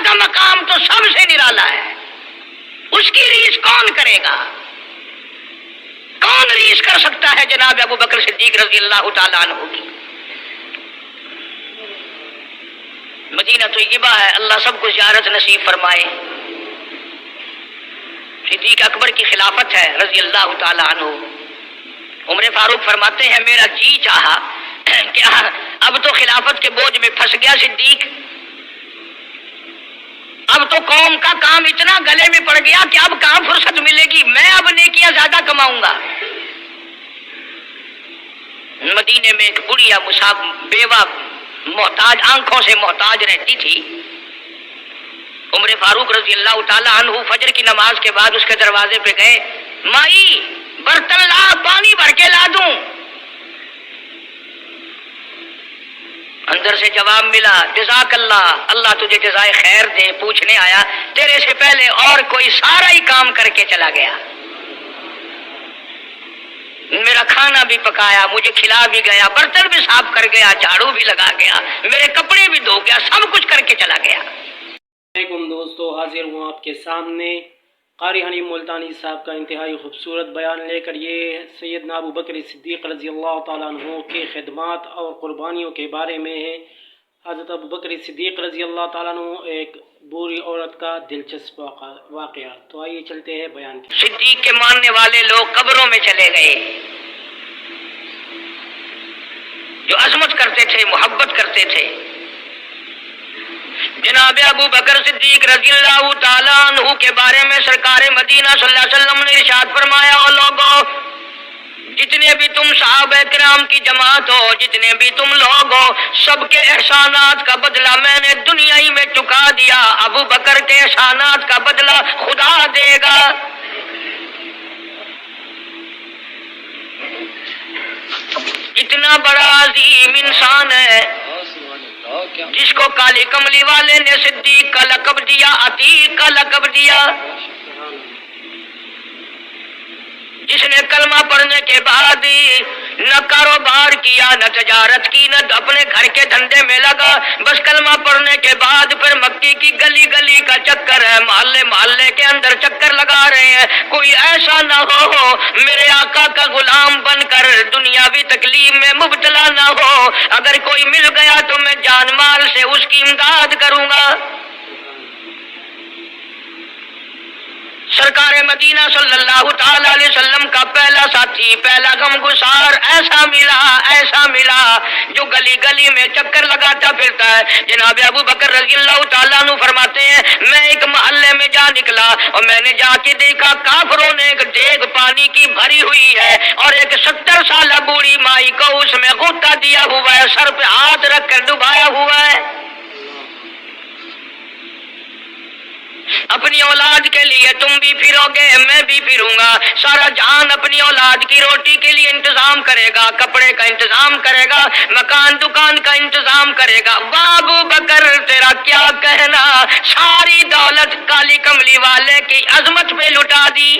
کا مقام تو سب سے نرالا ہے، اس کی ریس کون کرے گا؟ کون ریس کر سکتا ہے جناب ابو بکر صدیق رضی اللہ تعالیٰ عنہ کی؟ مدینہ طیبہ ہے، اللہ سب کو زیارت نصیب فرمائے۔ صدیق اکبر کی خلافت ہے رضی اللہ تعالیٰ عنہ۔ عمر فاروق فرماتے ہیں میرا جی چاہا کہ اب تو خلافت کے بوجھ میں پھنس گیا صدیق، اب تو قوم کا کام اتنا گلے میں پڑ گیا کہ اب کہاں فرصت ملے گی، میں اب نیکیاں زیادہ کماؤں گا۔ مدینے میں ایک بڑھیا بیوہ محتاج، آنکھوں سے محتاج رہتی تھی۔ عمر فاروق رضی اللہ تعالیٰ عنہ فجر کی نماز کے بعد اس کے دروازے پہ گئے، مائی برتن لا، پانی بھر کے لا دوں؟ اندر سے جواب ملا، جزاک اللہ، اللہ تجھے جزائے خیر دے، پوچھنے آیا تیرے سے پہلے اور کوئی سارا ہی کام کر کے چلا گیا، میرا کھانا بھی پکایا، مجھے کھلا بھی گیا، برتن بھی صاف کر گیا، جھاڑو بھی لگا گیا، میرے کپڑے بھی دھو گیا، سب کچھ کر کے چلا گیا۔ علیکم دوستو، حاضر ہوں آپ کے سامنے قاری حنیف ملتانی صاحب کا انتہائی خوبصورت بیان لے کر۔ یہ سیدنا ابو بکر صدیق رضی اللہ تعالیٰ عنہ کے خدمات اور قربانیوں کے بارے میں ہے۔ حضرت ابو بکر صدیق رضی اللہ تعالیٰ عنہ ایک بوڑھی عورت کا دلچسپ واقعہ، تو آئیے چلتے ہیں بیان کی۔ صدیق کے ماننے والے لوگ قبروں میں چلے گئے، جو عظمت کرتے تھے، محبت کرتے تھے۔ جناب ابو بکر صدیق رضی اللہ تعالیٰ عنہ کے بارے میں سرکار مدینہ صلی اللہ علیہ وسلم نے ارشاد فرمایا، او لوگو، جتنے بھی تم صحابہ کرام کی جماعت ہو، جتنے بھی تم لوگ ہو، سب کے احسانات کا بدلہ میں نے دنیا ہی میں چکا دیا، ابو بکر کے احسانات کا بدلہ خدا دے گا۔ اتنا بڑا عظیم انسان ہے جس کو کالی کملی والے نے صدیق کا لقب دیا، عتیق کا لقب دیا، جس نے کلمہ پڑھنے کے بعد نہ کاروبار کیا، نہ تجارت کی، نہ اپنے گھر کے دھندے میں لگا، بس کلمہ پڑھنے کے بعد پھر مکی کی گلی گلی کا چکر ہے، محلے محلے کے اندر چکر لگا رہے ہیں۔ کوئی ایسا نہ ہو میرے آقا کا غلام بن کر دنیاوی تکلیف میں مبتلا نہ ہو، اگر کوئی مل گیا تو میں جان مال سے اس کی امداد کروں گا۔ سرکار مدینہ صلی اللہ تعالی علیہ وسلم کا پہلا ساتھی، پہلا غمگسار ایسا ملا جو گلی گلی میں چکر لگاتا پھرتا ہے۔ جناب ابو بکر رضی اللہ تعالیٰ عنہ فرماتے ہیں میں ایک محلے میں جا نکلا اور میں نے جا کے دیکھا کافروں نے ایک دیگ پانی کی بھری ہوئی ہے اور ایک 70 سالہ بوڑھی مائی کو اس میں غوطہ دیا ہوا ہے، سر پہ ہاتھ رکھ کر ڈبایا ہوا ہے۔ اپنی اولاد کے لیے تم بھی پھرو گے، میں بھی پھروں گا، سارا جہان اپنی اولاد کی روٹی کے لیے انتظام کرے گا، کپڑے کا انتظام کرے گا، مکان دکان کا انتظام کرے گا۔ ابو بکر تیرا کیا کہنا، ساری دولت کالی کملی والے کی عظمت پہ لٹا دی۔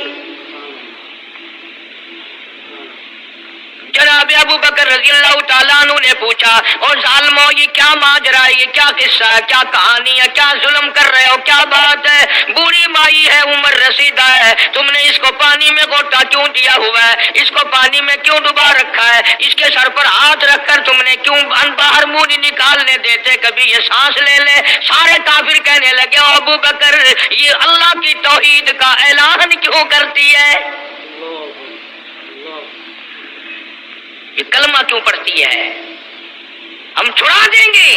جناب ابو بکر رضی اللہ تعالیٰ عنہ نے پوچھا اور ظالمو یہ کیا ماجرا ہے، یہ کیا قصہ ہے، کیا کہانی ہے، کیا ظلم کر رہے ہو، کیا بات ہے؟ بوڑھی مائی ہے، عمر رسیدہ ہے، تم نے اس کو پانی میں غوطہ کیوں دیا ہوا ہے، اس کو پانی میں کیوں ڈبا رکھا ہے، اس کے سر پر ہاتھ رکھ کر تم نے کیوں باہر منہ نہیں نکالنے دیتے، کبھی یہ سانس لے لے۔ سارے کافر کہنے لگے او ابو بکر یہ اللہ کی توحید کا اعلان کیوں کرتی ہے، یہ کلمہ کیوں پڑھتی ہے، ہم چھڑا دیں گے۔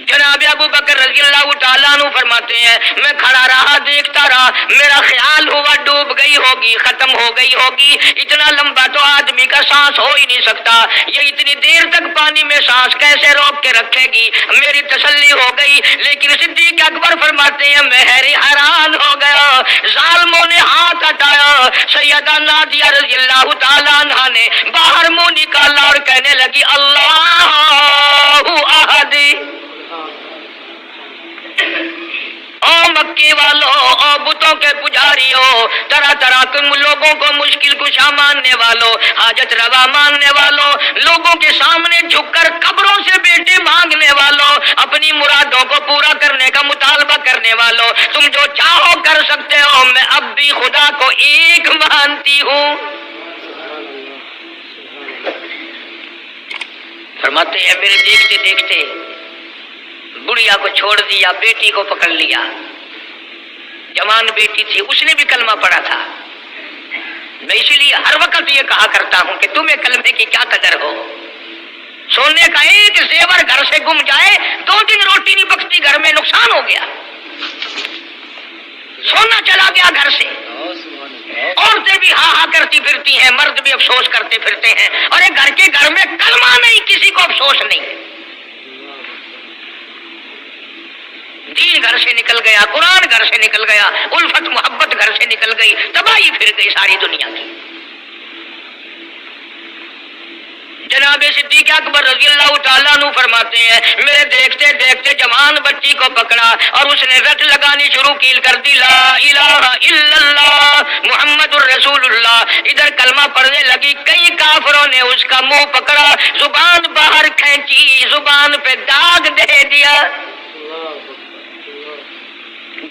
جناب ابو بکر رضی اللہ تعالیٰ عنہ فرماتے ہیں میں کھڑا رہا، دیکھتا رہا، میرا خیال ہوا ڈوب گئی ہوگی، ختم ہو گئی ہوگی، اتنا لمبا تو آدمی کا سانس ہو ہی نہیں سکتا، یہ اتنی دیر تک پانی میں سانس کیسے روک کے رکھے گی، میری تسلی ہو گئی۔ لیکن صدیق اکبر فرماتے ہیں میں حیران ہو گیا، ظالموں نے ہاتھ ہٹایا، سیدہ نادیہ رضی اللہ تعالیٰ عنہ نے باہر منہ نکالا اور کہنے لگی اللہ احد، او مکی والوں، او بتوں کے پجاریوں، طرح طرح کے لوگوں کو مشکل کشا ماننے والوں، حاجت روا ماننے والوں، لوگوں کے سامنے جھک کر قبروں سے بیٹے مانگنے والوں، اپنی مرادوں کو پورا کرنے پڑھنے والوں، تم جو چاہو کر سکتے ہو، میں اب بھی خدا کو ایک مانتی ہوں۔ فرماتے ہیں میرے دیکھتے دیکھتے بڑھیا کو چھوڑ دیا، بیٹی کو پکڑ لیا، جوان بیٹی تھی، اس نے بھی کلمہ پڑھا تھا۔ میں اسی لیے ہر وقت یہ کہا کرتا ہوں کہ تمہیں کلمے کی کیا قدر ہو۔ سونے کا ایک زیور گھر سے گم جائے، 2 دن روٹی نہیں پکتی، گھر میں نقصان ہو گیا، سونا چلا گیا گھر سے۔ عورتیں بھی ہاں ہاں کرتی پھرتی ہیں، مرد بھی افسوس کرتے پھرتے ہیں، اور ایک گھر میں کلمہ نہیں، کسی کو افسوس نہیں۔ دین گھر سے نکل گیا، قرآن گھر سے نکل گیا، الفت محبت گھر سے نکل گئی، تباہی پھر گئی ساری دنیا کی۔ جناب صدیق اکبر رضی اللہ تعالیٰ عنہ فرماتے ہیں میرے دیکھتے دیکھتے جوان بچی کو پکڑا اور اس نے رٹ لگانی شروع کی، کر دی لا الہ الا اللہ محمد الرسول اللہ۔ ادھر کلمہ پڑھنے لگی، کئی کافروں نے اس کا منہ پکڑا، زبان باہر کھینچی، زبان پہ داغ دے دیا،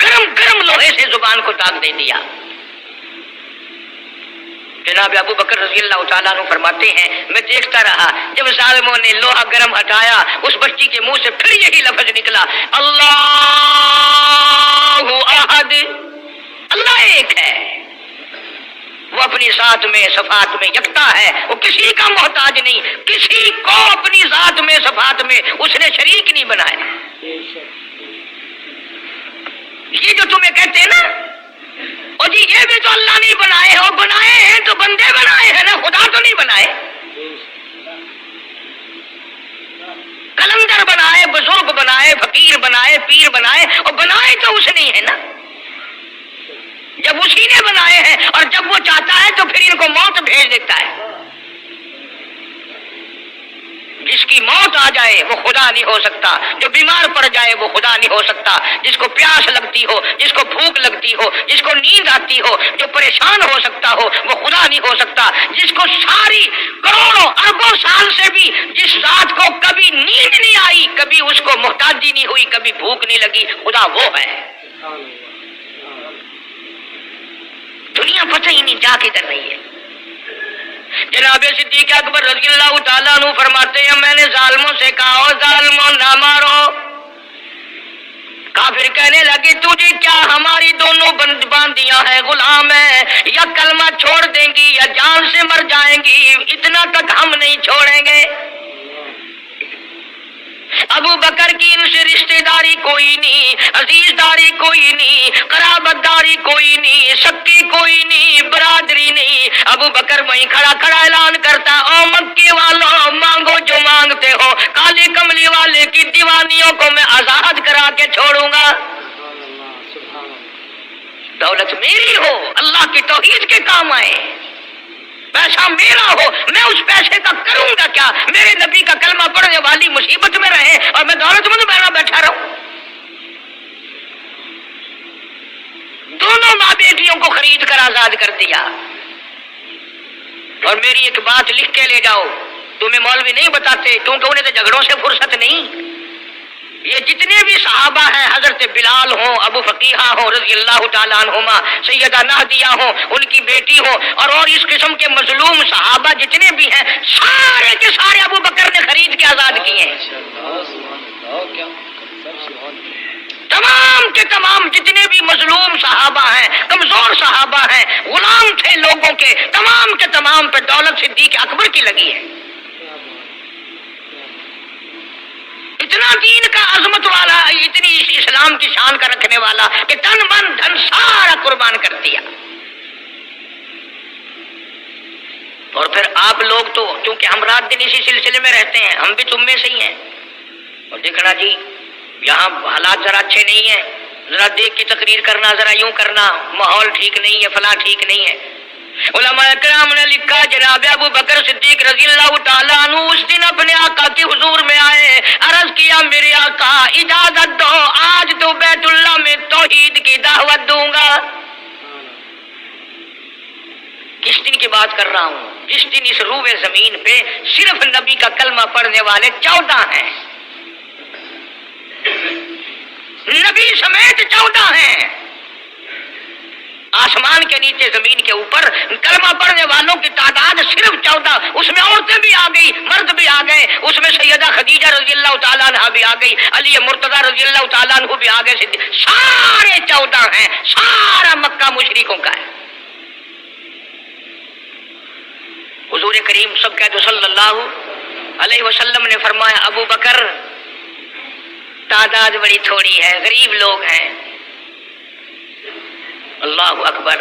گرم گرم لوہے سے زبان کو داغ دے دیا۔ جناب ابو بکر رضی اللہ تعالیٰ عنہ فرماتے ہیں میں دیکھتا رہا، جب ظالموں نے لوہا گرم ہٹایا، اس بچی کے منہ سے پھر یہی لفظ نکلا، اللہ احد، اللہ ایک ہے، وہ اپنی ذات میں صفات میں یکتا ہے، وہ کسی کا محتاج نہیں، کسی کو اپنی ذات میں صفات میں اس نے شریک نہیں بنایا۔ یہ جو تمہیں کہتے ہیں نا اور جی یہ بھی تو اللہ نہیں بنائے ہو، بنائے ہیں تو بندے بنائے ہیں نا، خدا تو نہیں بنائے۔ کلندر بنائے، بزرگ بنائے، فقیر بنائے، پیر بنائے، اور بنائے تو اس نے ہے نا۔ جب اسی نے بنائے ہیں اور جب وہ چاہتا ہے تو پھر ان کو موت بھیج دیتا ہے۔ جس کی موت آ جائے وہ خدا نہیں ہو سکتا، جو بیمار پڑ جائے وہ خدا نہیں ہو سکتا، جس کو پیاس لگتی ہو، جس کو بھوک لگتی ہو، جس کو نیند آتی ہو، جو پریشان ہو سکتا ہو وہ خدا نہیں ہو سکتا، جس کو ساری کروڑوں اربوں سال سے بھی جس ذات کو کبھی نیند نہیں آئی، کبھی اس کو محتاجی نہیں ہوئی، کبھی بھوک نہیں لگی، خدا وہ ہے۔ دنیا پتہ ہی نہیں جا کدھر رہی ہے۔ جناب صدیق اکبر رضی اللہ تعالیٰ عنہ فرماتے ہیں میں نے ظالموں سے کہا او ظالموں نہ مارو۔ کافر کہنے لگے تجھے کیا، ہماری دونوں باندیاں ہیں، غلام ہیں، یا کلمہ چھوڑ دیں گی یا جان سے مر جائیں گی، اتنا تک ہم نہیں چھوڑیں گے۔ ابو بکر کی ان سے رشتہ داری کوئی نہیں، عزیز داری کوئی نہیں، قرابت داری کوئی نہیں، سکی کوئی نہیں، برادری نہیں۔ ابو بکر وہیں کھڑا کھڑا اعلان کرتا او مکے والوں مانگو جو مانگتے ہو، کالی کملی والے کی دیوانیوں کو میں آزاد کرا کے چھوڑوں گا۔ دولت میری ہو، اللہ کی توحید کے کام آئے، پیسہ میرا ہو، میں اس پیسے کا کروں گا کیا؟ میرے نبی کا کلمہ پڑھنے والی مصیبت میں رہے اور میں دولت مند بنا بیٹھا رہوں۔ دونوں ماں بیٹیوں کو خرید کر آزاد کر دیا۔ اور میری ایک بات لکھ کے لے جاؤ، تمہیں مولوی نہیں بتاتے کیونکہ انہیں تو جھگڑوں سے فرصت نہیں۔ یہ جتنے بھی صحابہ ہیں، حضرت بلال ہوں، ابو فقیحہ ہوں رضی اللہ تعالیٰ عنہما، سیدہ نہدیہ ہوں، ان کی بیٹی ہو، اور اس قسم کے مظلوم صحابہ جتنے بھی ہیں، سارے کے سارے ابو بکر نے خرید کے آزاد کیے ہیں۔ تمام کے تمام جتنے بھی مظلوم صحابہ ہیں، کمزور صحابہ ہیں، غلام تھے لوگوں کے، تمام کے تمام پہ دولت صدیق اکبر کی لگی ہے۔ اتنا دین کا عظمت والا، اتنی اسلام کی شان کا رکھنے والا کہ تن من دھن سارا قربان کر دیا۔ اور پھر آپ لوگ تو چونکہ ہم رات دن اسی سلسلے میں رہتے ہیں، ہم بھی تم میں سے ہی ہیں، اور دیکھنا جی یہاں حالات ذرا اچھے نہیں ہیں، ذرا دیکھ کے تقریر کرنا، ذرا یوں کرنا، ماحول ٹھیک نہیں ہے، فلاں ٹھیک نہیں ہے۔ علماء کرام نے لکھا جناب ابو بکر صدیق رضی اللہ تعالیٰ عنہ اس دن اپنے آقا کے حضور میں آئے، عرض کیا میرے آقا اجازت دو، آج تو بیت اللہ میں توحید کی دعوت دوں گا۔ کس دن کی بات کر رہا ہوں؟ جس دن اس روئے زمین پہ صرف نبی کا کلمہ پڑھنے والے 14 ہیں، نبی سمیت 14 ہیں. آسمان کے نیچے زمین کے اوپر کلمہ پڑھنے والوں کی تعداد صرف 14. اس میں عورتیں بھی آ گئی، مرد بھی آ گئے. اس میں سیدہ خدیجہ رضی اللہ تعالیٰ عنہ بھی آ گئی، علی مرتضیٰ رضی اللہ تعالیٰ عنہ بھی آ گئے. سارے 14 ہیں. سارا مکہ مشرکوں کا ہے. حضور کریم سب کہہ دو صلی اللہ علیہ وسلم نے فرمایا ابو بکر تعداد بڑی تھوڑی ہے، غریب لوگ ہیں. اللہ اکبر.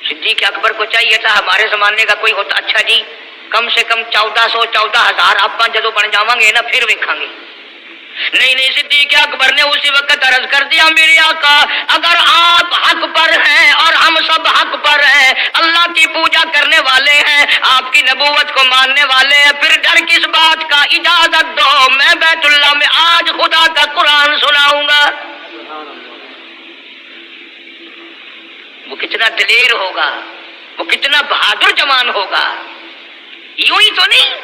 صدیق اکبر کو چاہیے تھا ہمارے زمانے کا کوئی ہوتا اچھا جی کم سے کم 1400 14,000 آپ جدو بن جاواں گے نا پھر ویکھاں گے. نہیں صدیق اکبر نے اسی وقت عرض کر دیا میرے آقا اگر آپ حق پر ہیں اور ہم سب حق پر ہیں، اللہ کی پوجا کرنے والے ہیں، آپ کی نبوت کو ماننے والے ہیں، پھر ڈر کس بات کا؟ اجازت دو میں بیت اللہ میں آج خدا کا قرآن سناؤں گا. وہ کتنا دلیر ہوگا، وہ کتنا بہادر جوان ہوگا. یوں ہی تو نہیں.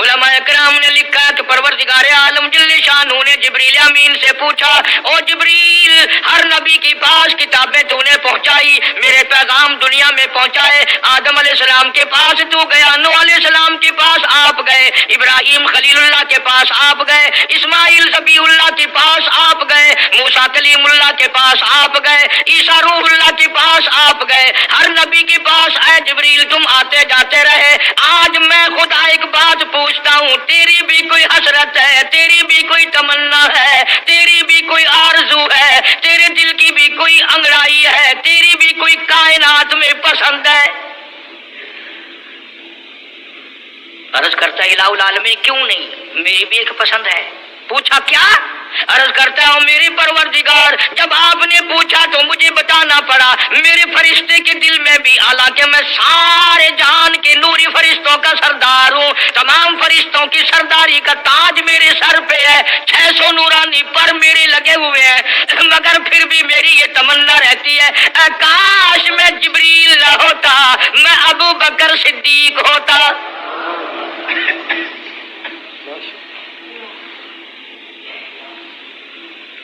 علماء کرام نے لکھا کہ پروردگار عالم جل شانہ نے جبریل امین سے پوچھا او جبریل ہر نبی کے پاس کتابیں تو نے پہنچائی، میرے پیغام دنیا میں پہنچائے. آدم علیہ السلام کے پاس تو گیا، نوح علیہ السلام کے پاس آپ گئے، ابراہیم خلیل اللہ کے پاس آپ گئے، اسماعیل ذبیح اللہ کے پاس آپ گئے، موسیٰ کلیم اللہ کے پاس آپ گئے، عیسیٰ روح اللہ کے پاس آپ گئے. ہر نبی کے پاس اے جبریل تم آتے جاتے رہے. آج میں خدا ایک بات پوچھتا ہوں، تیری بھی کوئی حسرت ہے، تیری بھی کوئی تمنا ہے، تیری بھی کوئی آرزو ہے، تیرے دل کی بھی کوئی انگڑائی ہے، تیری بھی کوئی کائنات میں پسند ہے؟ عرض کرتا ہے الہ العالمین کیوں نہیں، میری بھی ایک پسند ہے. پوچھا کیا؟ عرض کرتا ہوں میری پروردگار جب آپ نے پوچھا تو مجھے بتانا پڑا. میرے فرشتے کے دل میں بھی، حالانکہ میں سارے جہان کے نوری فرشتوں کا سردار ہوں، تمام فرشتوں کی سرداری کا تاج میرے سر پہ ہے، 600 نورانی پر میرے لگے ہوئے ہیں، مگر پھر بھی میری یہ تمنا رہتی ہے کاش میں جبریل نہ ہوتا، میں ابو بکر صدیق ہوتا.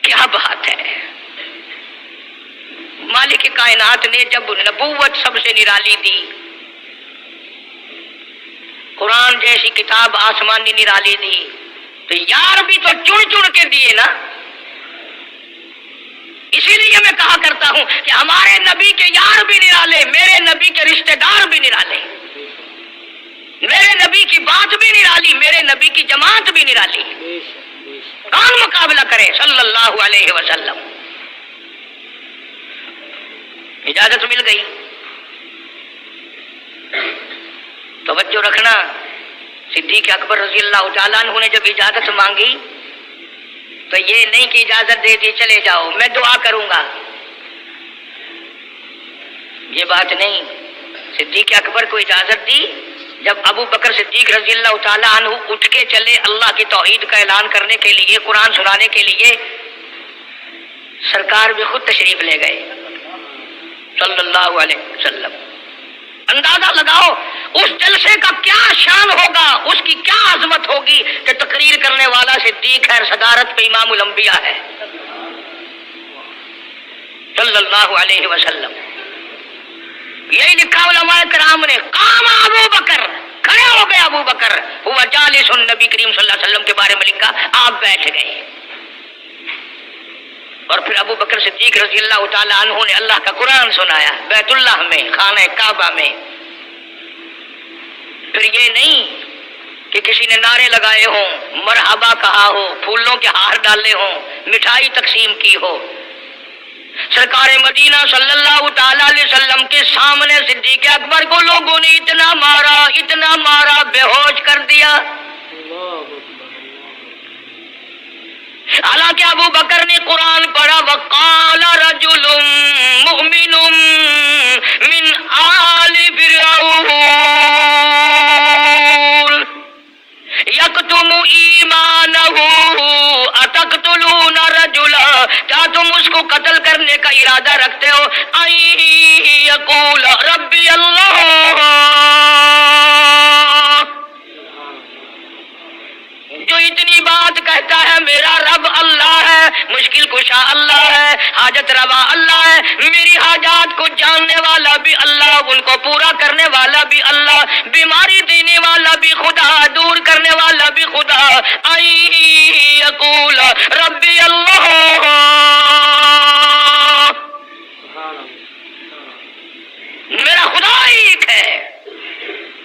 کیا بات ہے. مالک کائنات نے جب نبوت سب سے نرالی دی، قرآن جیسی کتاب آسمانی نرالی دی، تو یار بھی تو چن چن کے دیے نا. اسی لیے میں کہا کرتا ہوں کہ ہمارے نبی کے یار بھی نرالے، میرے نبی کے رشتہ دار بھی نرالے، میرے نبی کی بات بھی نرالی، میرے نبی کی جماعت بھی نرالی. کون مقابلہ کرے صلی اللہ علیہ وسلم. اجازت مل گئی. توجہ رکھنا، صدیق اکبر رضی اللہ تعالیٰ عنہ نے جب اجازت مانگی تو یہ نہیں کہ اجازت دے دی چلے جاؤ میں دعا کروں گا، یہ بات نہیں. صدیق اکبر کو اجازت دی. جب ابو بکر صدیق رضی اللہ تعالیٰ عنہ اٹھ کے چلے اللہ کی توحید کا اعلان کرنے کے لیے، قرآن سنانے کے لیے، سرکار بھی خود تشریف لے گئے صلی اللہ علیہ وسلم. اندازہ لگاؤ اس جلسے کا کیا شان ہوگا، اس کی کیا عظمت ہوگی کہ تقریر کرنے والا صدیق ہے، صدارت پہ امام الانبیاء ہے صلی اللہ علیہ وسلم. یہی لکھا علماء کرام نے، قام ابو بکر، کھڑے ہو گئے ابو بکر، ہوا جالس، نبی کریم صلی اللہ علیہ وسلم کے بارے میں لکھا آپ بیٹھ گئے. اور پھر ابو بکر صدیق رضی اللہ تعالیٰ عنہ نے اللہ کا قرآن سنایا بیت اللہ میں، خانہ کعبہ میں. پھر یہ نہیں کہ کسی نے نعرے لگائے ہوں، مرحبا کہا ہو، پھولوں کے ہار ڈالے ہوں، مٹھائی تقسیم کی ہو. سرکار مدینہ صلی اللہ تعالی علیہ وسلم کے سامنے صدیق اکبر کو لوگوں نے اتنا مارا بے ہوش کر دیا. حالانکہ ابو بکر نے قرآن پڑھا وقال رجل مؤمن من آل فرعون یکتم ایمانہ اتقتلون رجلا، کیا تم اس کو قتل کرنے کا ارادہ رکھتے ہو؟ یقول ربی اللہ، جو اتنی بات کہتا ہے میرا رب اللہ ہے، مشکل کوئی کشا اللہ ہے، حاجت روا اللہ ہے، میری حاجات کو جاننے والا بھی اللہ، ان کو پورا کرنے والا بھی اللہ، بیماری دینے والا بھی خدا، دور کرنے والا بھی خدا۔ ای یقول ربی اللہ، میرا خدا ایک ہے۔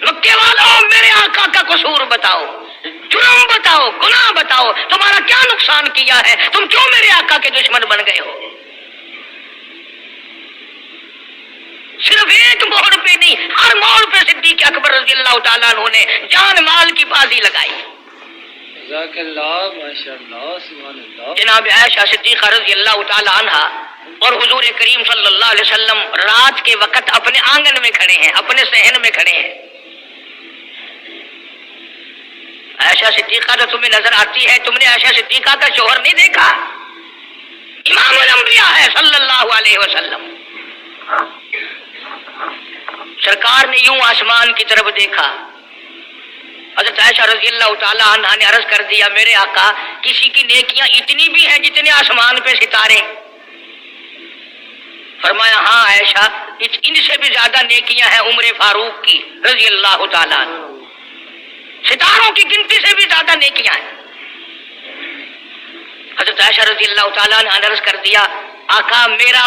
مکے والوں میرے آقا کا قصور بتاؤ، جرم بتاؤ، گناہ بتاؤ، تمہارا کیا نقصان کیا ہے، تم کیوں میرے آقا کے دشمن بن گئے ہو؟ صرف ایک موڑ پہ نہیں، ہر موڑ پہ صدیق اکبر رضی اللہ تعالیٰ عنہ نے جان مال کی بازی لگائی۔ جزاک اللہ، ماشاء اللہ، سبحان اللہ۔ جناب عائشہ صدیقہ رضی اللہ تعالیٰ عنہا اور حضور کریم صلی اللہ علیہ وسلم رات کے وقت اپنے آنگن میں کھڑے ہیں، اپنے صحن میں کھڑے ہیں۔ عائشہ صدیقہ تو تمہیں نظر آتی ہے، تم نے عائشہ صدیقہ کا شوہر نہیں دیکھا؟ امام الانبیاء ہے صلی اللہ علیہ وسلم۔ سرکار نے یوں آسمان کی طرف دیکھا، حضرت عائشہ رضی اللہ تعالیٰ عنہا نے عرض کر دیا، میرے آقا کسی کی نیکیاں اتنی بھی ہیں جتنے آسمان پہ ستارے؟ فرمایا ہاں عائشہ، ان سے بھی زیادہ نیکیاں ہیں عمر فاروق کی رضی اللہ تعالیٰ عنہ، ستاروں کی گنتی سے بھی زیادہ نیکیاں ہیں۔ حضرت عائشہ رضی اللہ تعالیٰ عنہ نے عرض کر دیا، آقا میرا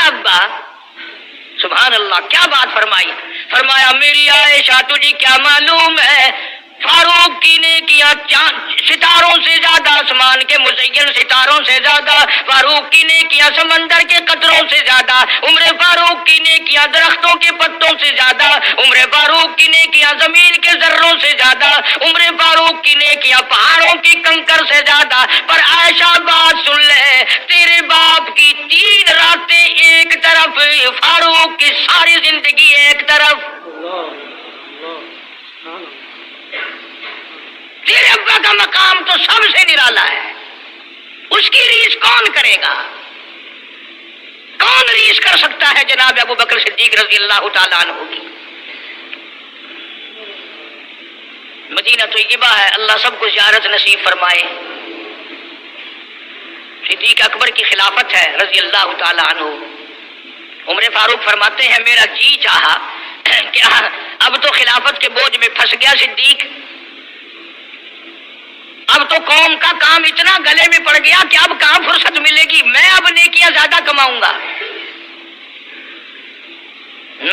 ابا، سبحان اللہ، کیا بات فرمائی؟ فرمایا میری عائشہ تجھے کیا معلوم ہے، فاروق کی نیکیاں ستاروں سے زیادہ، آسمان کے مزین ستاروں سے زیادہ، فاروق کی نیکیاں سمندر کے قطروں سے زیادہ، عمر فاروق کی نیکیاں درختوں کے پتوں سے زیادہ، عمر فاروق کی نیکیاں زمین کے ذروں سے زیادہ، عمر فاروق کی نیکیاں پہاڑوں کی کنکر سے زیادہ۔ پر عائشہ بات سن لے، تیرے باپ کی 3 راتیں ایک طرف، فاروق کی ساری زندگی ایک طرف۔ تیرے ابا کا مقام تو سب سے نرالا ہے، اس کی ریس کون کرے گا؟ کون ریس کر سکتا ہے جناب ابو بکر صدیق رضی اللہ تعالیٰ عنہ کی؟ مدینہ طیبہ ہے، اللہ سب کو زیارت نصیب فرمائے۔ صدیق اکبر کی خلافت ہے رضی اللہ تعالیٰ عنہ۔ عمر فاروق فرماتے ہیں میرا جی چاہا کہ اب تو خلافت کے بوجھ میں پھنس گیا صدیق، اب تو قوم کا کام اتنا گلے میں پڑ گیا کہ اب کہاں فرصت ملے گی، میں اب نیکیاں زیادہ کماؤں گا۔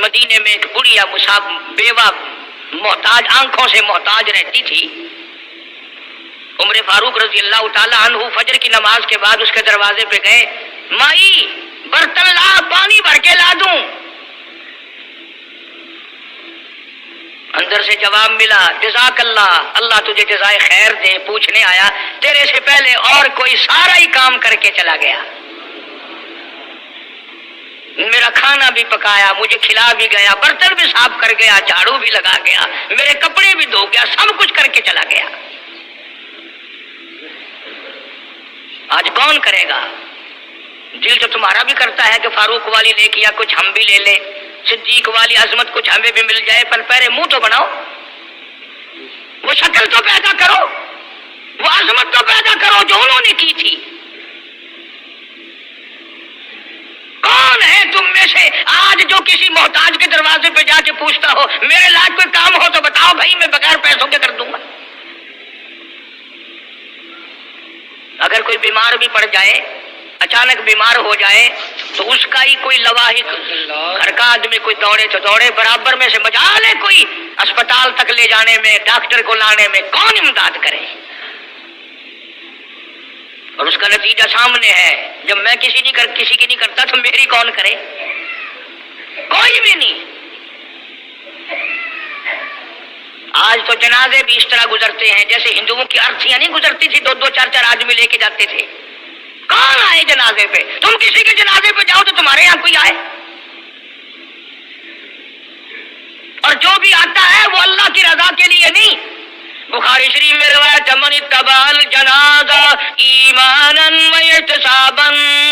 مدینے میں ایک بڑھیا بیوہ محتاج، آنکھوں سے محتاج رہتی تھی۔ عمر فاروق رضی اللہ تعالیٰ عنہ فجر کی نماز کے بعد اس کے دروازے پہ گئے، مائی برتن لا، پانی بھر کے لا دوں؟ اندر سے جواب ملا، جزاک اللہ، اللہ تجھے جزائے خیر دے، پوچھنے آیا تیرے سے پہلے اور کوئی سارا ہی کام کر کے چلا گیا، میرا کھانا بھی پکایا، مجھے کھلا بھی گیا، برتن بھی صاف کر گیا، جھاڑو بھی لگا گیا، میرے کپڑے بھی دھو گیا، سب کچھ کر کے چلا گیا۔ آج کون کرے گا؟ دل تو تمہارا بھی کرتا ہے کہ فاروق والی نیکیاں کچھ ہم بھی لے لیں، صدیق والی عظمت کچھ ہمیں بھی مل جائے، پر پہلے منہ تو بناؤ، وہ شکل تو پیدا کرو، وہ عظمت تو پیدا کرو جو انہوں نے کی تھی۔ کون ہے تم میں سے آج جو کسی محتاج کے دروازے پہ جا کے پوچھتا ہو میرے لائق کوئی کام ہو تو بتاؤ بھائی، میں بغیر پیسوں کے کر دوں گا؟ اگر کوئی بیمار بھی پڑ جائے، اچانک بیمار ہو جائے تو اس کا ہی کوئی لواحق، گھر کا آدمی کوئی دوڑے تو دوڑے، برابر میں سے مجال ہے کوئی اسپتال تک لے جانے میں، ڈاکٹر کو لانے میں، کون امداد کرے؟ اور اس کا نتیجہ سامنے ہے، جب میں کسی کی نہیں کرتا تو میری کون کرے؟ کوئی بھی نہیں۔ آج تو جنازے بھی اس طرح گزرتے ہیں جیسے ہندوؤں کی ارتھیاں نہیں گزرتی تھی، 2 4 آدمی لے کے جاتے تھے۔ کون آئے جنازے پہ؟ تم کسی کے جنازے پہ جاؤ تو تمہارے یہاں کوئی آئے، اور جو بھی آتا ہے وہ اللہ کی رضا کے لیے نہیں۔ بخاری شریف میں روایت، من اتبع الجنازہ ایمانا واحتسابا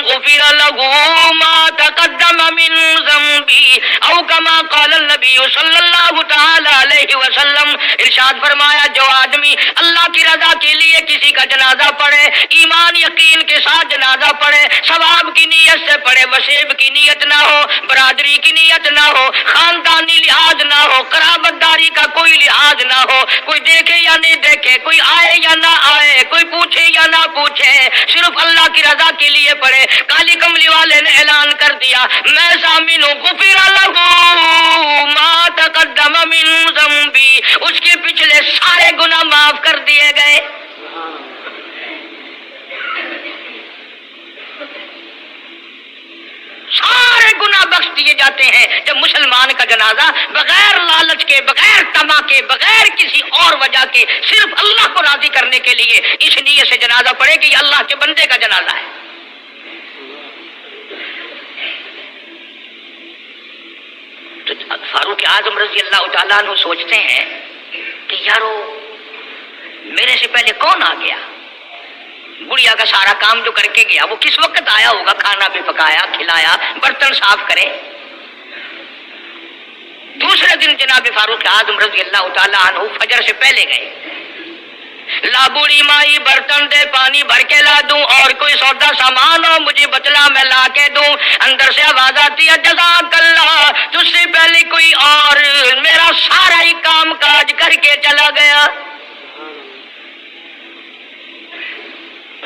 غفر له ما تقدم من ذنبه او كما قال النبي صلی اللہ تعالی علیہ وسلم، ارشاد فرمایا جو آدمی اللہ کی رضا کے لیے کسی کا جنازہ پڑھے، ایمان یقین کے ساتھ جنازہ پڑھے، ثواب کی نیت سے پڑھے، وسیب کی نیت نہ ہو، برادری کی نیت نہ ہو، خاندانی لحاظ نہ ہو، قرابت داری کا کوئی لحاظ نہ ہو، کوئی دیکھے یا نہیں دیکھے، کوئی آئے یا نہ آئے، کوئی پوچھے یا نہ پوچھے، صرف اللہ کی رضا کے لیے پڑھے، کالی کملی والے نے اعلان کر دیا میں ضامن ہوں، غفر لہ ما تقدم من ذنبی، اس کے پچھلے سارے گناہ معاف کر دیے گئے۔ سارے گناہ بخش دیے جاتے ہیں جب مسلمان کا جنازہ بغیر لالچ کے، بغیر طمع کے، بغیر کسی اور وجہ کے، صرف اللہ کو راضی کرنے کے لیے اس نیت سے جنازہ پڑھے کہ یہ اللہ کے بندے کا جنازہ ہے۔ تو فاروق اعظم رضی اللہ تعالیٰ عنہ سوچتے ہیں کہ یارو میرے سے پہلے کون آ گیا، گڑیا کا سارا کام جو کر کے گیا وہ کس وقت آیا ہوگا، کھانا بھی پکایا، کھلایا، برتن صاف کرے۔ دوسرے دن جناب فاروق اعظم رضی اللہ تعالیٰ عنہ فجر سے پہلے گئے، لا بوڑھی مائی برتن دے پانی بھر کے لا دوں، اور کوئی سودا سامان ہو مجھے بتلا میں لا کے دوں۔ اندر سے آواز آتی ہے جزاک اللہ، تجھ سے پہلے کوئی اور میرا سارا ہی کام کاج کر کے چلا گیا۔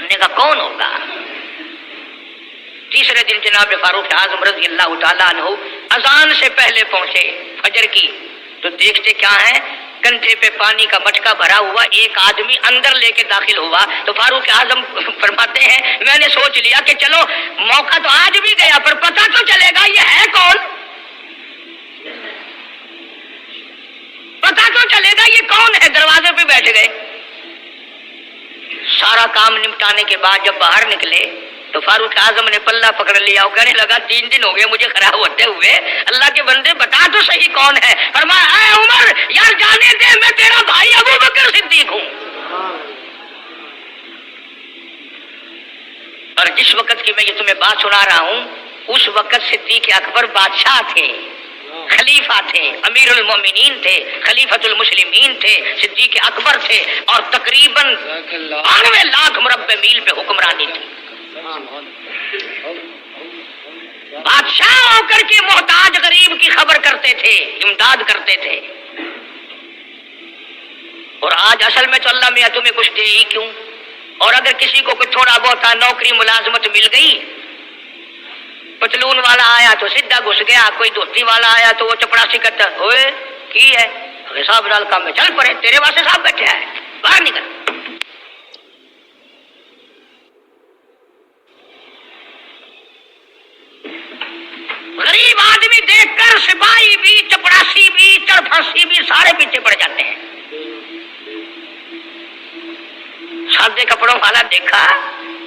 نے کہا کون ہوگا؟ تیسرے دن جناب فاروق اعظم رضی اللہ تعالیٰ عنہ اذان سے پہلے پہنچے فجر کی، تو دیکھتے کیا ہے، کندھے پہ پانی کا مٹکا بھرا ہوا ایک آدمی اندر لے کے داخل ہوا۔ تو فاروق اعظم فرماتے ہیں میں نے سوچ لیا کہ چلو موقع تو آج بھی گیا پر پتہ تو چلے گا یہ ہے کون، پتہ تو چلے گا یہ کون ہے۔ دروازے پہ بیٹھ گئے، سارا کام نمٹانے کے بعد جب باہر نکلے تو فاروق اعظم نے پلہ پکڑ لیا اور کہنے لگا 3 دن ہو گئے مجھے خراب ہوتے ہوئے، اللہ کے بندے بتا تو صحیح کون ہے۔ فرمایا اے عمر یار جانے دے، میں تیرا بھائی ابو بکر صدیق ہوں۔ اور جس وقت کی میں یہ تمہیں بات سنا رہا ہوں اس وقت صدیق اکبر بادشاہ تھے، خلیفہ تھے، امیر المومنین تھے، خلیفۃ المسلمین تھے، صدیق اکبر تھے، اور تقریباً 92 لاکھ مربع میل پہ حکمرانی تھی۔ بادشاہ ہو کر کے محتاج غریب کی خبر کرتے تھے، امداد کرتے تھے۔ اور آج اصل میں تو اللہ میاں تمہیں کچھ دے ہی کیوں، اور اگر کسی کو کوئی تھوڑا بہت نوکری ملازمت مل گئی، پتلون والا آیا تو سیدھا گھس گیا، کوئی دھوتی والا آیا تو وہ چپڑاسی کرتا ہوئے کی ہے حساب ڈال کام میں چل پڑے، تیرے واسطے صاحب بیٹھے ہے، باہر نکل۔ غریب آدمی دیکھ کر سپاہی بھی، چپڑاسی بھی، چڑپھانسی بھی سارے پیچھے پڑ جاتے ہیں۔ سادے کپڑوں والا دیکھا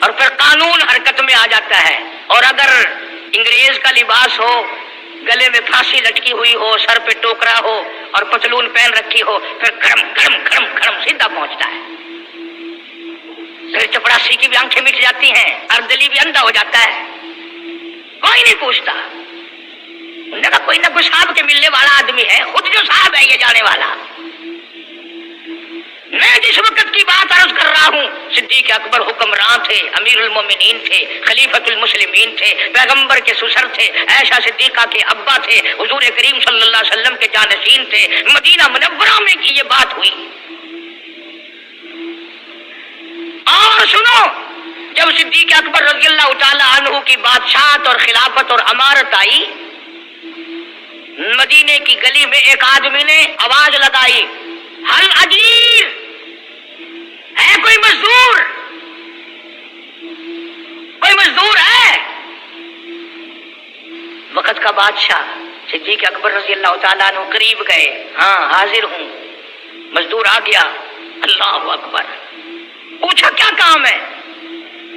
اور پھر قانون حرکت میں آ جاتا ہے، اور اگر انگریز کا لباس ہو، گلے میں پھانسی لٹکی ہوئی ہو، سر پہ ٹوکرا ہو اور پتلون پہن رکھی ہو، پھر کھڑم کھڑم کھڑم کھڑم سیدھا پہنچتا ہے۔ پھر چپڑاسی کی بھی آنکھیں مٹ جاتی ہیں، اردلی بھی اندھا ہو جاتا ہے، کوئی نہیں پوچھتا۔ انہوں نے کہا کوئی نہ کوئی صاحب کے ملنے والا آدمی ہے، خود جو صاحب ہے یہ جانے والا۔ میں جس وقت کی بات عرض کر رہا ہوں صدیق اکبر حکمران تھے، امیر المومنین تھے، خلیفۃ المسلمین تھے، پیغمبر کے سسر تھے، عائشہ صدیقہ کے ابا تھے، حضور کریم صلی اللہ علیہ وسلم کے جانشین تھے۔ مدینہ منورہ میں کی یہ بات ہوئی۔ اور سنو، جب صدیق اکبر رضی اللہ تعالی عنہ کی بادشاہت اور خلافت اور امارت آئی، مدینے کی گلی میں ایک آدمی نے آواز لگائی، ہل اجیر، ہے کوئی مزدور، کوئی مزدور ہے؟ وقت کا بادشاہ صدیق اکبر رضی اللہ تعالیٰ عنہ قریب گئے، ہاں حاضر ہوں۔ مزدور آ گیا، اللہ اکبر، پوچھا کیا کام ہے؟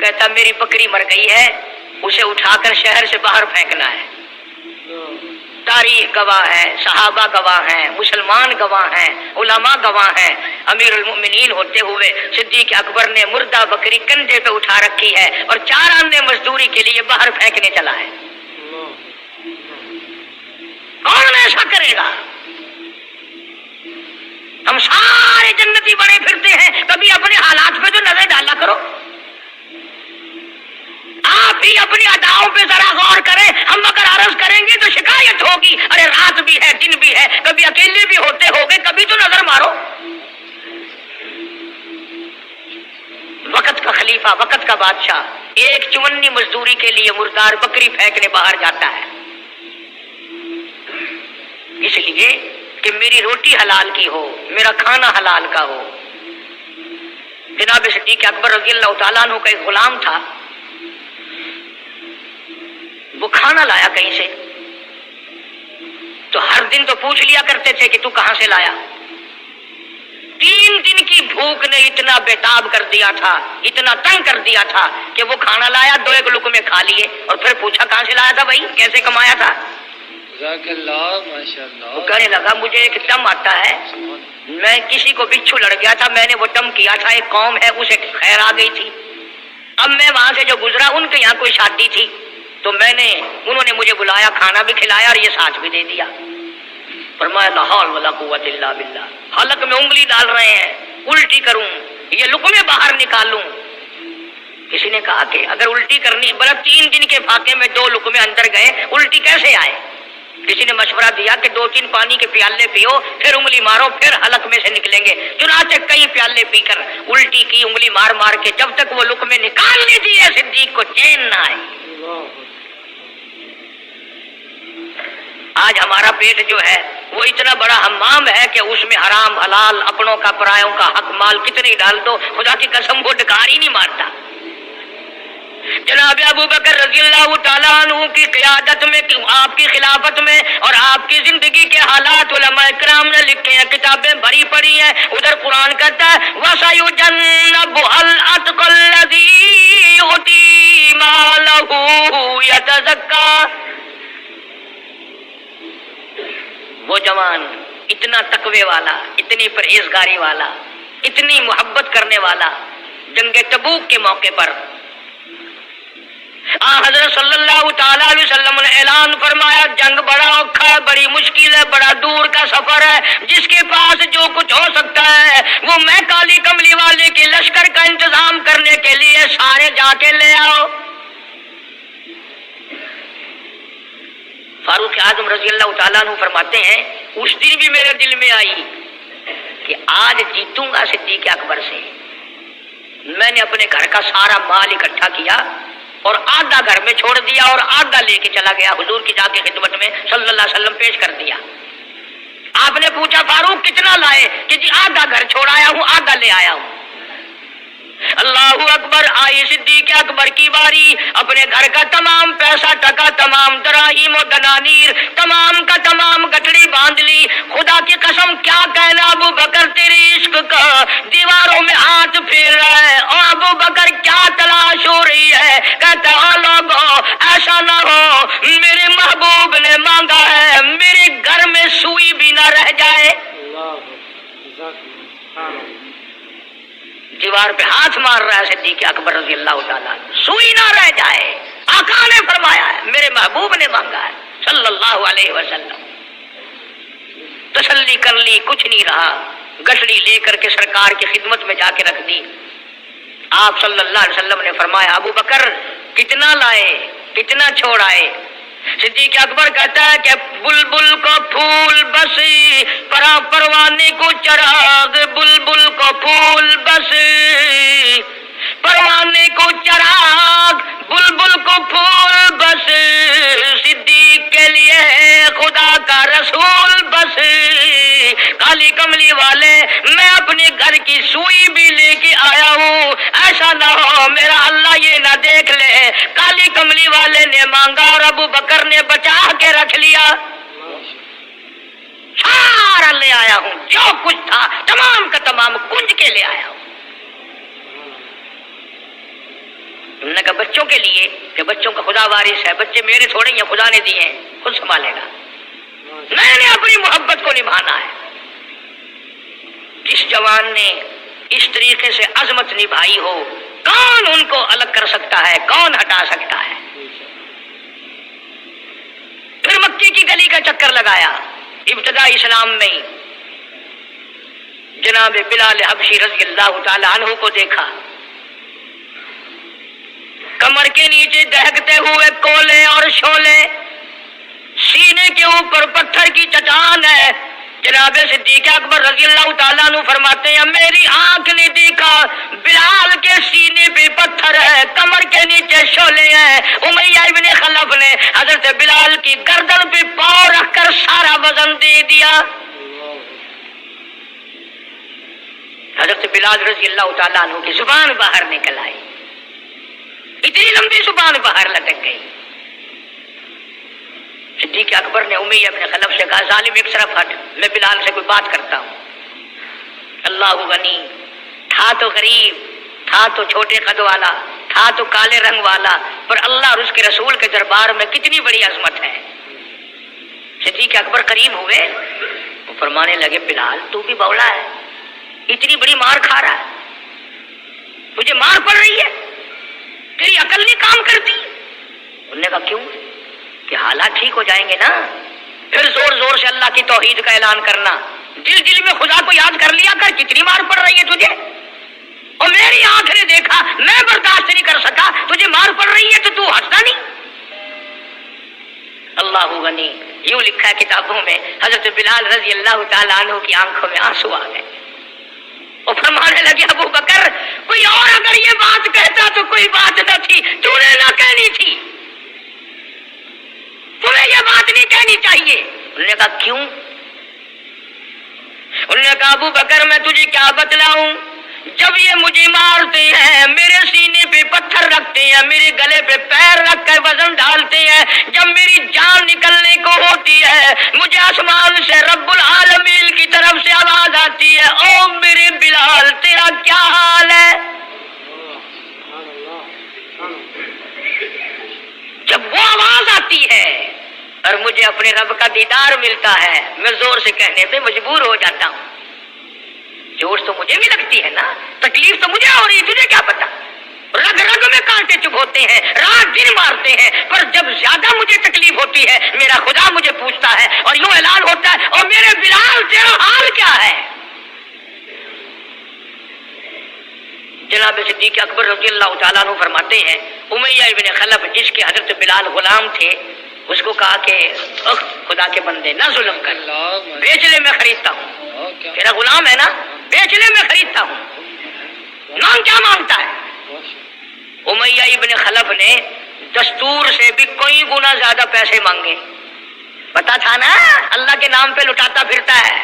کہتا میری بکری مر گئی ہے، اسے اٹھا کر شہر سے باہر پھینکنا ہے۔ تاریخ گواہ ہے، صحابہ گواہ ہیں، مسلمان گواہ ہیں، علماء گواہ ہیں، امیر المؤمنین ہوتے ہوئے صدیق اکبر نے مردہ بکری کندھے پہ اٹھا رکھی ہے اور 4 آنے مزدوری کے لیے باہر پھینکنے چلا ہے۔ کون ایسا کرے گا؟ ہم سارے جنتی بڑے پھرتے ہیں، کبھی اپنے حالات پہ تو نظر ڈالا کرو، آپ ہی اپنی اداؤں پہ ذرا غور کریں. ہم اگر عرض کریں گے تو شکایت ہوگی، ارے رات بھی ہے دن بھی ہے، کبھی اکیلے بھی ہوتے ہوگے، کبھی تو نظر مارو. وقت کا خلیفہ، وقت کا بادشاہ ایک چمنی مزدوری کے لیے مردار بکری پھینکنے باہر جاتا ہے، اس لیے کہ میری روٹی حلال کی ہو، میرا کھانا حلال کا ہو. جناب صدیق اکبر رضی اللہ تعالیٰ عنہ کا ایک غلام تھا، وہ کھانا لایا کہیں سے، تو ہر دن تو پوچھ لیا کرتے تھے کہ تو کہاں سے لایا. 3 دن کی بھوک نے اتنا بےتاب کر دیا تھا، اتنا تنگ کر دیا تھا کہ وہ کھانا لایا، 2 لقمے کھا لیے اور پھر پوچھا کہاں سے لایا تھا بھائی، کیسے کمایا تھا. وہ کہنے لگا مجھے ایک دم آتا ہے، میں کسی کو بچھو لڑ گیا تھا، میں نے وہ دم کیا تھا، ایک قوم ہے اسے خیر آ گئی تھی، اب میں وہاں سے جو گزرا ان کے یہاں کوئی شادی تھی تو انہوں نے مجھے بلایا، کھانا بھی کھلایا اور یہ ساتھ بھی دے دیا. فرمایا لا حول ولا قوت الا باللہ، حلق میں انگلی ڈال رہے ہیں، الٹی کروں، یہ لقمے باہر نکالوں. کسی نے کہا کہ اگر الٹی کرنی، بڑا 3 دن کے فاقے میں 2 لقمے اندر گئے، الٹی کیسے آئے؟ کسی نے مشورہ دیا کہ 2-3 پانی کے پیالے پیو، پھر انگلی مارو، پھر حلق میں سے نکلیں گے. چنانچہ کئی پیالے پی کر الٹی کی، انگلی مار مار کے، جب تک وہ لقمے نکال نہیں دیے صدیق کو چین نہ آئی. آج ہمارا پیٹ جو ہے وہ اتنا بڑا حمام ہے کہ اس میں حرام حلال، اپنوں کا پرایوں کا حق مال کتنی ڈال دو، خدا کی قسم وہ ڈکار ہی نہیں مارتا. جناب ابو بکر رضی اللہ تعالیٰ عنہ کی قیادت میں، آپ کی خلافت میں اور آپ کی زندگی کے حالات علماء کرام نے لکھے ہیں، کتابیں بھری پڑی ہیں. ادھر قرآن کہتا ہے وَسَيُجَنَّبُهَا الْأَتْقَى الَّذِي يُؤْتِي مَالَهُ يَتَزَكَّىٰ. وہ جوان اتنا تقوی والا، اتنی پرہیزگاری والا، اتنی محبت کرنے والا، جنگ تبوک کے موقع پر حضرت صلی اللہ تعالیٰ علیہ وسلم نے اعلان فرمایا جنگ بڑا اوکھا ہے، بڑی مشکل ہے، بڑا دور کا سفر ہے، جس کے پاس جو کچھ ہو سکتا ہے وہ میں کالی کملی والے کے لشکر کا انتظام کرنے کے لیے سارے جا کے لے آؤ. فاروق اعظم رضی اللہ تعالیٰ عنہ فرماتے ہیں اس دن بھی میرے دل میں آئی کہ آج جیتوں گا صدیق اکبر سے. میں نے اپنے گھر کا سارا مال اکٹھا کیا اور آدھا گھر میں چھوڑ دیا اور آدھا لے کے چلا گیا، حضور کی جا کے خدمت میں صلی اللہ علیہ وسلم پیش کر دیا. آپ نے پوچھا فاروق کتنا لائے؟ کہ جی آدھا گھر چھوڑایا ہوں، آدھا لے آیا ہوں. اللہ اکبر. آئی صدیق اکبر کی باری، اپنے گھر کا تمام پیسہ ٹکا، تمام دراہیم و دنانیر، تمام کا تمام گٹھڑی باندھ لی. خدا کی قسم کیا کہنا ابو بکر تیری عشق کا، دیواروں میں ہاتھ پھیر رہا ہے اور ابو بکر کیا تلاش ہو رہی ہے. کہتا ہے لوگوں ایسا نہ ہو میرے محبوب نے مانگا ہے میرے گھر میں سوئی بھی نہ رہ جائے. دیوار پہ ہاتھ مار رہا ہے صدیق اکبر رضی اللہ تعالیٰ، سوئی نہ رہ جائے. آقا نے فرمایا ہے، میرے محبوب نے مانگا ہے صلی اللہ علیہ وسلم. تسلی کر لی، کچھ نہیں رہا، گٹھڑی لے کر کے سرکار کی خدمت میں جا کے رکھ دی. آپ صلی اللہ علیہ وسلم نے فرمایا ابو بکر کتنا لائے، کتنا چھوڑ آئے؟ صدیق اکبر کہتا ہے کہ بلبل کو پھول بسی، پروانے کو چراغ، بلبل کو پھول بسی، پروانے کو چراغ، بلبل کو پھول بس، صدیق کے لیے خدا کا رسول بس. کالی کملی والے میں اپنے گھر کی سوئی بھی لے کے آیا ہوں، ایسا نہ ہو میرا اللہ یہ نہ دیکھ لے کالی کملی والے نے مانگا اور ابو بکر نے بچا کے رکھ لیا. سارا لے آیا ہوں، جو کچھ تھا تمام کا تمام کنج کے لے آیا ہوں. انہوں نے کہا بچوں کے لیے کہ بچوں کا خدا وارث ہے، بچے میرے تھوڑے ہیں، خدا نے دیے ہیں، خود سنبھالے گا. میں نے اپنی محبت کو نبھانا ہے. جس جوان نے اس طریقے سے عظمت نبھائی ہو، کون ان کو الگ کر سکتا ہے، کون ہٹا سکتا ہے؟ پھر مکی کی گلی کا چکر لگایا ابتدا اسلام میں ہی. جناب بلال حبشی رضی اللہ تعالی عنہ کو دیکھا، کمر کے نیچے دہکتے ہوئے کولے اور شولے، سینے کے اوپر پتھر کی چٹان ہے۔ جناب صدیق اکبر رضی اللہ تعالیٰ عنہ فرماتے ہیں میری آنکھ نے دیکھا بلال کے سینے پہ پتھر ہے، کمر کے نیچے شولے ہیں۔ امیہ ابن خلف نے حضرت بلال کی گردن پہ پاؤں رکھ کر سارا وزن دے دیا۔ حضرت بلال رضی اللہ تعالیٰ عنہ کی زبان باہر نکل آئی، اتنی لمبی زبان باہر لٹک گئی۔ صدیق اکبر نے امیہ ابن خلف سے کہا ظالم ایک طرف ہٹ، میں بلال سے کوئی بات کرتا ہوں۔ اللہ غنی، تھا تو غریب، تھا تو چھوٹے قد والا، تھا تو کالے رنگ والا، پر اللہ اور اس کے رسول کے دربار میں کتنی بڑی عظمت ہے۔ صدیق اکبر قریب ہوئے، وہ فرمانے لگے بلال تو بھی بولا ہے، اتنی بڑی مار کھا رہا ہے، تجھے مار پڑ رہی ہے، تیری عقل نہیں کام کرتی؟ انہوں نے کہا کیوں؟ کہ حالات ٹھیک ہو جائیں گے نا، پھر زور زور سے اللہ کی توحید کا اعلان کرنا، دل دل میں خدا کو یاد کر لیا کر، کتنی مار پڑ رہی ہے تجھے، اور میری آنکھ نے دیکھا، میں برداشت نہیں کر سکا، تجھے مار پڑ رہی ہے تو ہنستا نہیں؟ اللہ غنی، یوں لکھا ہے کتابوں میں حضرت بلال رضی اللہ تعالیٰ عنہ کی آنکھوں میں آنسو آ گئے، وہ فرمانے لگے ابو بکر کوئی اور اگر یہ بات کہتا تو کوئی بات نہ تھی، تو نے نہ کہنی تھی، تمہیں یہ بات نہیں کہنی چاہیے۔ انہوں نے کہا کیوں؟ انہوں نے کہا ابو بکر میں تجھے کیا بتلاؤں، جب یہ مجھے مارتے ہیں میرے سینے پہ پتھر رکھتے ہیں، میرے گلے پہ پیر رکھ کر وزن ڈالتے ہیں، جب میری جان نکلنے کو ہوتی ہے مجھے آسمان سے رب العالمین کی طرف سے آواز آتی ہے او میرے بلال تیرا کیا حال ہے؟ جب وہ آواز آتی ہے اور مجھے اپنے رب کا دیدار ملتا ہے میں زور سے کہنے پہ مجبور ہو جاتا ہوں۔ چوٹ تو مجھے بھی لگتی ہے نا، تکلیف تو مجھے ہو رہی، تجھے کیا پتا؟ رگ رگ میں کانٹے چبھوتے ہیں، رات دن مارتے ہیں، پر جب زیادہ مجھے تکلیف ہوتی ہے میرا خدا مجھے پوچھتا ہے اور یوں اعلان ہوتا ہے اور میرے بلال تیرا حال کیا ہے؟ جناب صدیق اکبر رضی اللہ تعالیٰ عنہ فرماتے ہیں امیہ ابن خلف جس کے حضرت بلال غلام تھے اس کو کہا کہ خدا کے بندے نہ ظلم کر، بیچ لے میں خریدتا ہوں، تیرا غلام ہے نا، بیچ لے میں خریدتا ہوں، نام کیا مانگتا ہے؟ امیہ ابن خلف نے دستور سے بھی کوئی گنا زیادہ پیسے مانگے، پتا تھا نا اللہ کے نام پہ لٹاتا پھرتا ہے۔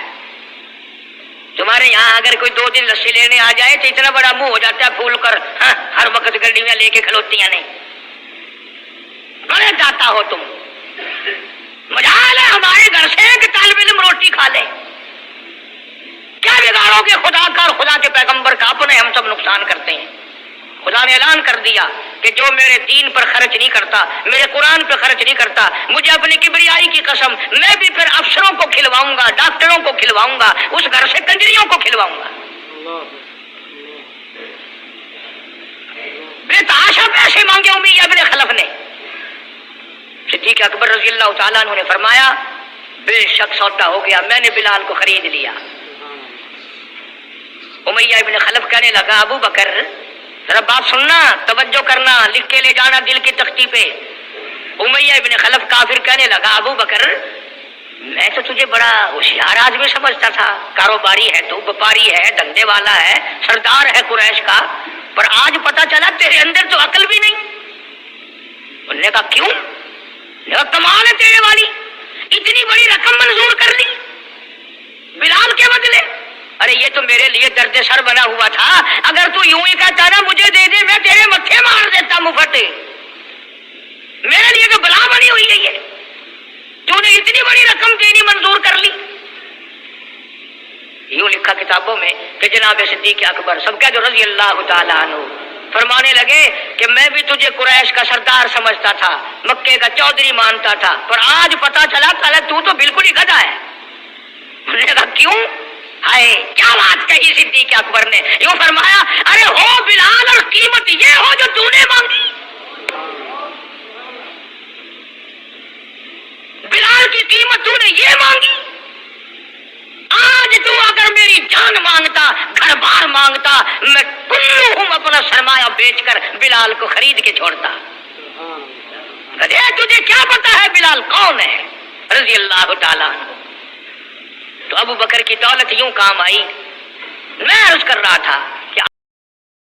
تمہارے یہاں اگر کوئی 2 دن لسی لینے آ جائے تو اتنا بڑا منہ ہو جاتا ہے پھول کر، ہر وقت گڈیاں لے کے کھلوتیاں نہیں، بڑے داتا ہو تم، مجال ہے ہمارے گھر سے کہ طالب علم روٹی کھا لے، کیا بگاڑو گے خدا کا اور خدا کے پیغمبر کا؟ اپنے ہم سب نقصان کرتے ہیں۔ خدا نے اعلان کر دیا کہ جو میرے دین پر خرچ نہیں کرتا، میرے قرآن پہ خرچ نہیں کرتا، مجھے اپنی کبریائی کی قسم میں بھی پھر افسروں کو کھلواؤں گا، ڈاکٹروں کو کھلواؤں گا، اس گھر سے کنجریوں کو کھلواؤں گا۔ بے تحاشا پیسے مانگے امیہ ابن خلف نے۔ صدیق اکبر رضی اللہ تعالیٰ عنہ نے فرمایا بے شک سودا ہو گیا، میں نے بلال کو خرید لیا۔ امیہ ابن خلف کہنے لگا ابو بکر ذرا بات سننا، توجہ کرنا، لکھ کے لے جانا دل کی تختی پہ۔ امیہ ابن خلف کافر کہنے لگا ابو بکر میں تو تجھے بڑا ہوشیار آدمی سمجھتا تھا، کاروباری ہے تو، وپاری ہے، دھندے والا ہے، سردار ہے قریش کا، پر آج پتا چلا تیرے اندر تو عقل بھی نہیں۔ انہوں نے کہا کیوں؟ کمال ہے تیرے والی، اتنی بڑی رقم منظور کر لی بلال کے بدلے؟ ارے یہ تو میرے لیے درد سر بنا ہوا تھا، اگر تو یوں ہی کہتا نا مجھے دے دے میں تیرے متھے مار دیتا مفت، میرے لیے تو بلا بنی ہوئی ہے یہ، تو نے اتنی بڑی رقم دینی منظور کر لی۔ یوں لکھا کتابوں میں کہ جناب صدیق اکبر سب کا جو رضی اللہ تعالیٰ عنہ فرمانے لگے کہ میں بھی تجھے قریش کا سردار سمجھتا تھا، مکے کا چودھری مانتا تھا، پر آج پتا چلا تو بالکل ہی گدھا ہے۔ انہوں نے کہا کیوں؟ ہائے کیا بات کہی صدیق اکبر نے، یوں فرمایا ارے ہو بلال اور قیمت یہ ہو جو تو نے مانگی، بلال کی قیمت تو نے یہ مانگی، آج تو اگر میری جان مانگتا میں کلہم اپنا سرمایہ بیچ کر بلال کو خرید کے چھوڑتا. تجھے کیا پتا ہے بلال کون ہے رضی اللہ تعالیٰ عنہ. تو ابو بکر کی دولت یوں کام آئی. میں عرض کر رہا تھا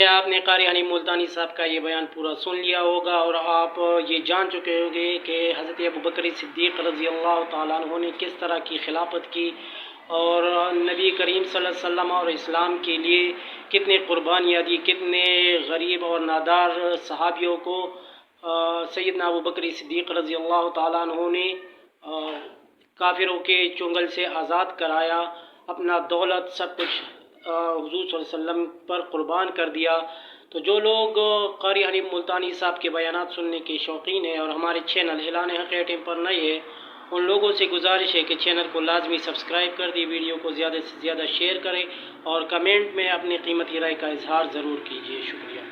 کہ آپ نے قاری حنیف ملتانی صاحب کا یہ بیان پورا سن لیا ہوگا اور آپ یہ جان چکے ہوں گے کہ حضرت ابو بکر صدیق رضی اللہ تعالیٰ عنہ نے کس طرح کی خلافت کی اور نبی کریم صلی اللہ علیہ وسلم اور اسلام کے لیے کتنے قربانیاں دی، کتنے غریب اور نادار صحابیوں کو سیدنا ابو بکر صدیق رضی اللہ تعالیٰ عنہ نے کافروں کے چنگل سے آزاد کرایا، اپنا دولت سب کچھ حضور صلی اللہ علیہ وسلم پر قربان کر دیا. تو جو لوگ قاری حنیف ملتانی صاحب کے بیانات سننے کے شوقین ہیں اور ہمارے چینل اعلان حق ٹیم پر نئے ہیں، ان لوگوں سے گزارش ہے کہ چینل کو لازمی سبسکرائب کر دی، ویڈیو کو زیادہ سے زیادہ شیئر کریں اور کمنٹ میں اپنی قیمتی رائے کا اظہار ضرور کیجیے. شکریہ.